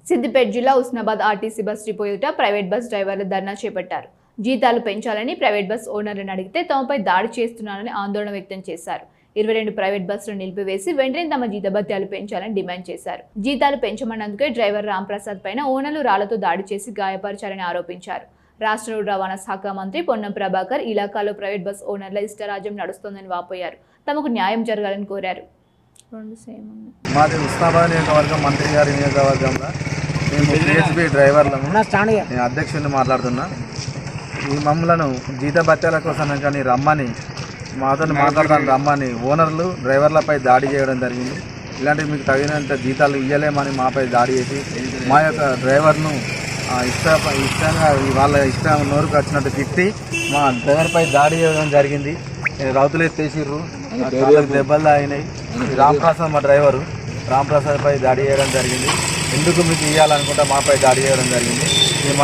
సిద్దిపేట జిల్లా Husnabad RTC bus depot ఎదుట private bus డ్రైవర్లు ధర్నా చేపట్టారు. జీతాలు పెంచాలని ప్రైవేట్ బస్ ఓనర్లను అడిగితే తమపై దాడి చేస్తున్నారని ఆందోళన వ్యక్తం చేశారు. 22 ప్రైవేట్ బస్సులు నిలిపివేసి వెంటనే తమ జీతభత్యాలు పెంచాలని డిమాండ్ చేశారు. జీతాలు పెంచమన్నందుకే డ్రైవర్ రాంప్రసాద్ పైన ఓనర్లు రాళ్లతో దాడి చేసి గాయపరిచారని ఆరోపించారు. రాష్ట్ర రోడ్డు రవాణా శాఖ మంత్రి పొన్నం ప్రభాకర్ ఇలాకాలో ప్రైవేట్ బస్ ఓనర్ల ఇష్టరాజ్యం నడుస్తోందని వాపోయారు. తమకు న్యాయం జరగాలని కోరారు. మాది ఉస్నాబాద్ నియోజకవర్గం మంత్రి గారి నియోజకవర్గంలో మేము పిహెచ్పి డ్రైవర్లను నేను అధ్యక్షుడిని మాట్లాడుతున్నా. ఈ మమ్మలను జీతభత్యాల కోసం కానీ రమ్మని మాతో మాట్లాడడానికి రమ్మని ఓనర్లు డ్రైవర్లపై దాడి చేయడం జరిగింది. ఇలాంటివి మీకు తగినంత జీతాలు ఇవ్వలేమని మాపై దాడి చేసి మా యొక్క డ్రైవర్ను ఇష్టంగా వాళ్ళ ఇష్టం నోరుకు వచ్చినట్టు తిట్టి మా డ్రైవర్పై దాడి చేయడం జరిగింది. రౌతులు ఎత్తేసిర్రు, దెబ్బలు తాగినాయి. రాంప్రసాద్ మా డ్రైవరు రాంప్రసాద్పై దాడి చేయడం జరిగింది. ఎందుకు మీకు ఇవ్వాలనుకుంటా మాపై దాడి చేయడం జరిగింది. మీరు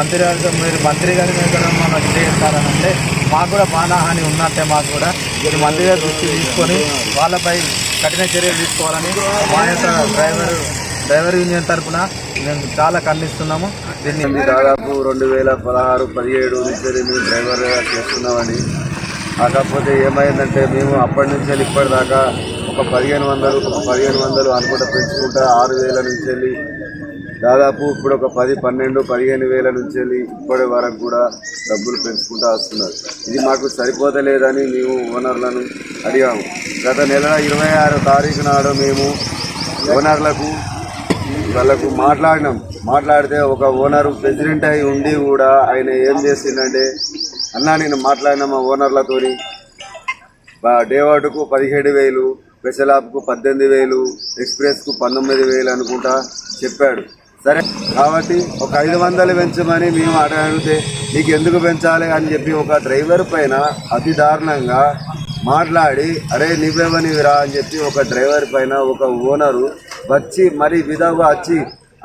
మంత్రి గారి మీద మనం చేస్తారని అంటే మాకు కూడా ప్రాణహాని ఉన్నట్టే. మాకు కూడా మీరు మంత్రి గారి దృష్టి తీసుకొని వాళ్ళపై కఠిన చర్యలు తీసుకోవాలని మా యొక్క డ్రైవర్ యూనియన్ తరఫున మేము చాలా ఖండిస్తున్నాము. దీన్ని దాదాపు 2016-17 నుంచి మేము డ్రైవర్గా చేస్తున్నామని. కాకపోతే ఏమైందంటే మేము అప్పటి నుంచి ఇప్పటిదాకా ఒక 1500 అనుకుంటా పెంచుకుంటా 6000 నుంచి వెళ్ళి దాదాపు ఇప్పుడు ఒక 10-12-15,000 నుంచి వెళ్ళి ఇప్పటి వరకు కూడా డబ్బులు పెంచుకుంటూ వస్తున్నారు. ఇది మాకు సరిపోతలేదని మేము ఓనర్లను అడిగాము. గత నెల 26వ తారీఖు నాడు మేము ఓనర్లకు వాళ్ళకు మాట్లాడితే ఒక ఓనరు ప్రెసిడెంట్ అయి ఉండి కూడా ఆయన ఏం చేసిందంటే, అన్నా నేను మాట్లాడిన మా ఓనర్లతో డేవాటుకు 17,000, స్పెషల్ ఆప్కు 18,000, ఎక్స్ప్రెస్కు 19,000 అనుకుంటా చెప్పాడు. సరే కాబట్టి ఒక 500 పెంచమని మేము అడిగితే నీకు ఎందుకు పెంచాలి అని చెప్పి ఒక డ్రైవర్ పైన అతి దారుణంగా మాట్లాడి అరే నీవేమనివిరా అని చెప్పి ఒక డ్రైవర్ పైన ఒక ఓనరు వచ్చి మరి విధంగా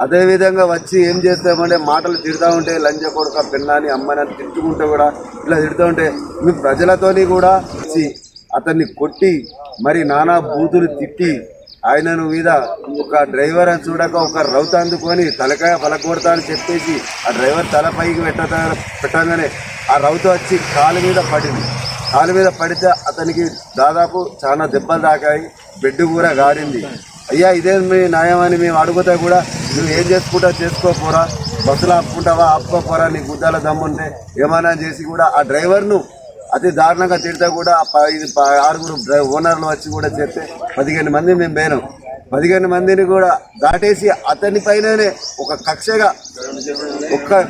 అదేవిధంగా వచ్చి ఏం చేస్తామంటే మాటలు తిడుతూ ఉంటే లంచ కొడుక పెన్నాని అమ్మని తిట్టుకుంటే కూడా ఇలా తిడుతూ ఉంటే మీ ప్రజలతోని కూడా వచ్చి అతన్ని కొట్టి మరి నానా బూతులు తిట్టి ఆయనను మీద ఒక డ్రైవర్ అని చూడక ఒక రౌత అందుకొని తలకాయ పలకొడతా అని చెప్పేసి ఆ డ్రైవర్ తల పైకి పెట్టగానే ఆ రౌత వచ్చి కాలు మీద పడితే అతనికి దాదాపు చాలా దెబ్బలు తాకాయి. బెడ్ కూడా గాడింది. అయ్యా ఇదే మీ న్యాయం అని మేము అడుగుతా కూడా నువ్వు ఏం చేసుకుంటా చేసుకోపోరా, బస్సులు ఆపుకోపోరా, నీ గుద్దాల దమ్ముంటే ఏమైనా చేసి కూడా ఆ డ్రైవర్ను అతి దారుణంగా తిడితే కూడా 6 ఓనర్లు వచ్చి కూడా చెప్తే 15 మంది మేము పోయినాం. 15 మందిని కూడా దాటేసి అతని పైననే ఒక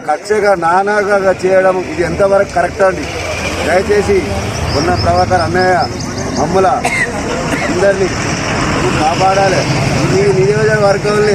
కక్షగా నానాగా చేయడం ఇది ఎంతవరకు కరెక్ట్ అండి? దయచేసి ఉన్న ప్రభాకర్ అన్నయ్య మమ్మల అందరినీ కాపాడాలి. ఈ నియోజకవర్గంలో